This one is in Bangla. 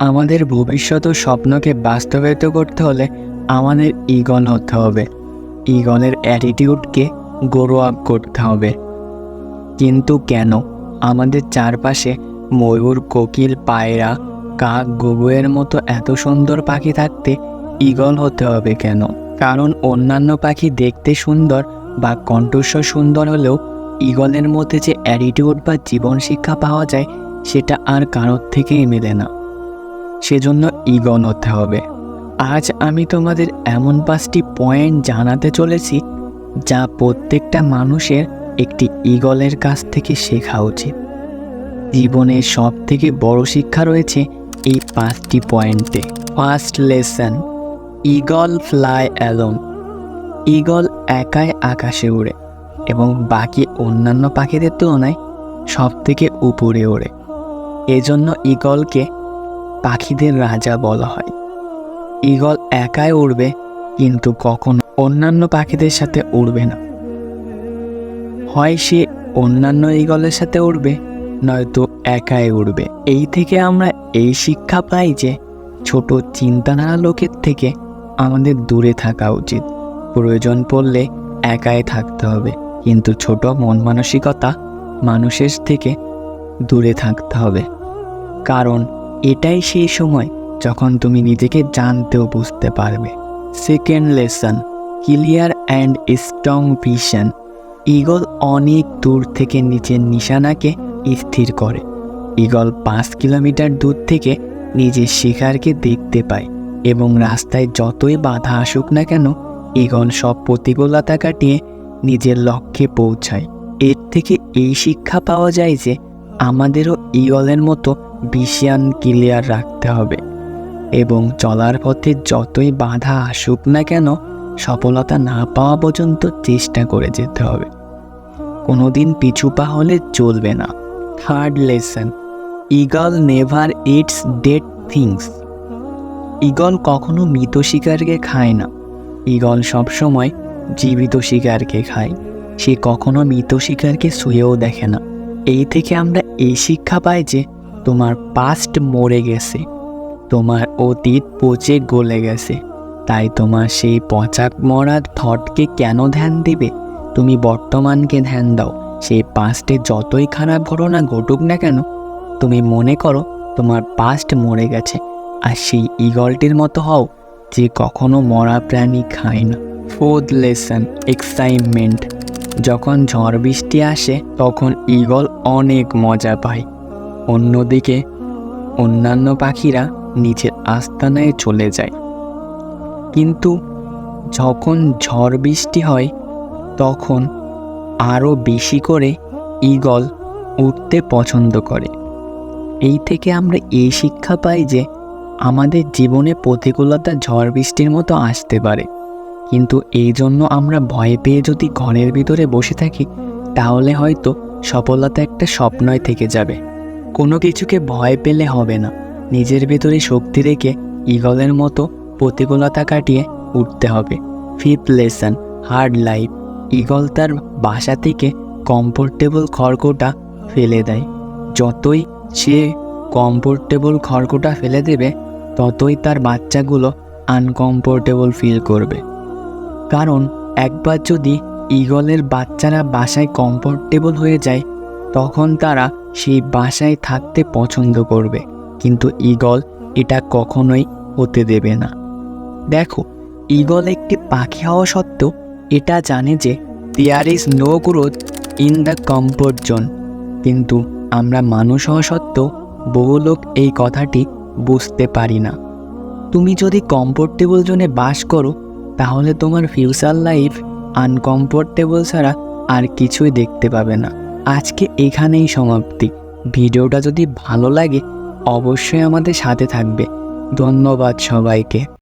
আমাদের ভবিষ্যৎ ও স্বপ্নকে বাস্তবায়িত করতে হলে আমাদের ঈগল হতে হবে। ঈগলের অ্যাটিটিউডকে গ্রো আপ করতে হবে। কিন্তু কেন আমাদের চারপাশে ময়ূর, কোকিল, পায়রা, কাক, ঘুঘুয়ের মতো এত সুন্দর পাখি থাকতে ঈগল হতে হবে কেন? কারণ অন্যান্য পাখি দেখতে সুন্দর বা কণ্ঠস্বর সুন্দর হলেও ঈগলের মধ্যে যে অ্যাটিটিউড বা জীবন শিক্ষা পাওয়া যায় সেটা আর কারোর থেকেই মেলে না। সেজন্য ঈগল হতে হবে। আজ আমি তোমাদের এমন 5টি পয়েন্ট জানাতে চলেছি যা প্রত্যেকটা মানুষের একটি ঈগলের কাছ থেকে শেখা উচিত। জীবনের সব থেকে বড় শিক্ষা রয়েছে এই 5টি পয়েন্টে। First lesson, eagle fly alone. Eagle একাই আকাশে ওড়ে এবং বাকি অন্যান্য পাখিদের তুলনায় সব থেকে উপরে ওড়ে। এজন্য ঈগলকে পাখিদের রাজা বলা হয়। ঈগল একাই উড়বে, কিন্তু কখনো অন্যান্য পাখিদের সাথে উড়বে না। হয় সে অন্যান্য ঈগলের সাথে উড়বে, নয়তো একাই উড়বে। এই থেকে আমরা এই শিক্ষা পাই যে ছোট চিন্তাধারা লোকের থেকে আমাদের দূরে থাকা উচিত। প্রয়োজন পড়লে একাই থাকতে হবে, কিন্তু ছোট মন মানসিকতা মানুষের থেকে দূরে থাকতে হবে। কারণ এটাই সেই সময় যখন তুমি নিজেকে জানতে ও বুঝতে পারবে। Second lesson, clear and strong vision. Eagle অনেক দূর থেকে নিচের নিশানাকে স্থির করে। ঈগল 5 কিলোমিটার দূর থেকে নিজের শিকারকে দেখতে পায় এবং রাস্তায় যতই বাধা আসুক না কেন ঈগল সব প্রতিকূলতা কাটিয়ে নিজের লক্ষ্যে পৌঁছায়। এর থেকে এই শিক্ষা পাওয়া যায় যে আমাদেরও ঈগলের মতো ভিশন ক্লিয়ার রাখতে হবে এবং চলার পথে যতই বাধা আসুক না কেন সফলতা না পাওয়া পর্যন্ত চেষ্টা করে যেতে হবে। কোনোদিন পিছু পা হলে চলবে না। Third lesson, eagle never it's dead things. Eagle কখনো মৃত শিকারকে খায় না। ঈগল সবসময় জীবিত শিকারকে খায়। সে কখনো মৃত শিকারকে ছুঁয়েও দেখে না। এই থেকে আমরা এই শিক্ষা পাই যে তোমার পাস্ট মরে গেছে, তোমার অতীত পচে গলে গেছে, তাই তোমার সেই পচা মরা থটকে কেন ধ্যান দিবে? তুমি বর্তমানকে ধ্যান দাও। সেই পাস্টে যতই খারাপ ঘটনা ঘটুক না কেন তুমি মনে করো তোমার পাস্ট মরে গেছে, আর সেই ঈগলটির মতো হও যে কখনো মরা প্রাণী খায় না। Fourth lesson, excitement. যখন ঝড় বৃষ্টি আসে তখন ঈগল অনেক মজা পায়। অন্যদিকে অন্যান্য পাখিরা নিজের আস্তানায় চলে যায়। কিন্তু যখন ঝড় বৃষ্টি হয় তখন আরও বেশি করে ঈগল উঠতে পছন্দ করে। এই থেকে আমরা এই শিক্ষা পাই যে আমাদের জীবনে প্রতিকূলতা ঝড় বৃষ্টির মতো আসতে পারে, কিন্তু এই জন্য আমরা ভয় পেয়ে যদি ঘরের ভিতরে বসে থাকি তাহলে হয়তো সফলতা একটা স্বপ্নই থেকে যাবে। কোনো কিছুকে ভয় পেলে হবে না, নিজের ভেতরে শক্তি রেখে ঈগলের মতো প্রতিকূলতা কাটিয়ে উঠতে হবে। Fifth lesson, hard life. Eagle তার বাসা থেকে কমফোর্টেবল খড়কুটা ফেলে দেয়। যতই সে কমফোর্টেবল খড়কুটা ফেলে দেবে ততই তার বাচ্চাগুলো আনকমফোর্টেবল ফিল করবে। কারণ একবার যদি ঈগলের বাচ্চারা বাসায় কমফোর্টেবল হয়ে যায় তখন তারা সেই বাসায় থাকতে পছন্দ করবে, কিন্তু ঈগল এটা কখনোই হতে দেবে না। দেখো, ঈগল একটি পাখি হওয়া সত্ত্বেও এটা জানে যে there is no growth in the comfort zone. কিন্তু আমরা মানুষ হওয়া সত্ত্বেও বহু লোক এই কথাটি বুঝতে পারি না। তুমি যদি কমফোর্টেবল জোনে বাস করো তাহলে তোমার ফিউচার লাইফ আনকমফোর্টেবল ছাড়া আর কিছুই দেখতে পাবে না। আজকে এখানেই সমাপ্তি। ভিডিওটা যদি ভালো লাগে অবশ্যই আমাদের সাথে থাকবে। ধন্যবাদ সবাইকে।